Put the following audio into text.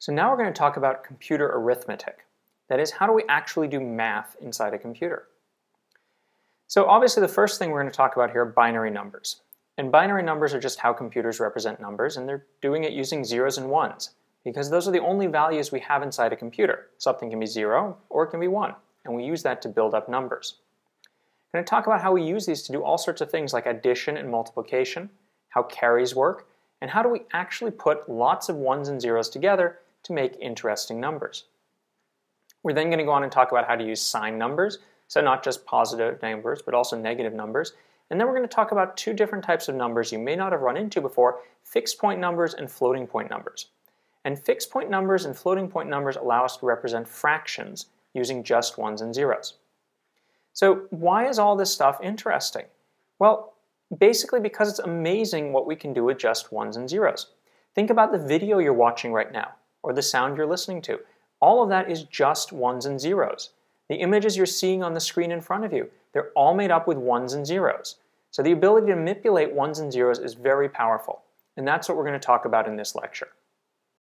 So now we're going to talk about computer arithmetic. That is, how do we actually do math inside a computer? So obviously the first thing we're going to talk about here are binary numbers. And binary numbers are just how computers represent numbers, and they're doing it using zeros and ones, because those are the only values we have inside a computer. Something can be 0 or it can be 1, and we use that to build up numbers. I'm going to talk about how we use these to do all sorts of things like addition and multiplication, how carries work, and how do we actually put lots of ones and zeros together to make interesting numbers. We're then going to go on and talk about how to use sign numbers, so not just positive numbers, but also negative numbers. And then we're going to talk about two different types of numbers you may not have run into before, fixed point numbers and floating point numbers. And fixed point numbers and floating point numbers allow us to represent fractions using just ones and zeros. So why is all this stuff interesting? Well, basically because it's amazing what we can do with just ones and zeros. Think about the video you're watching right now, or the sound you're listening to. All of that is just ones and zeros. The images you're seeing on the screen in front of you, they're all made up with ones and zeros. So the ability to manipulate ones and zeros is very powerful. And that's what we're going to talk about in this lecture.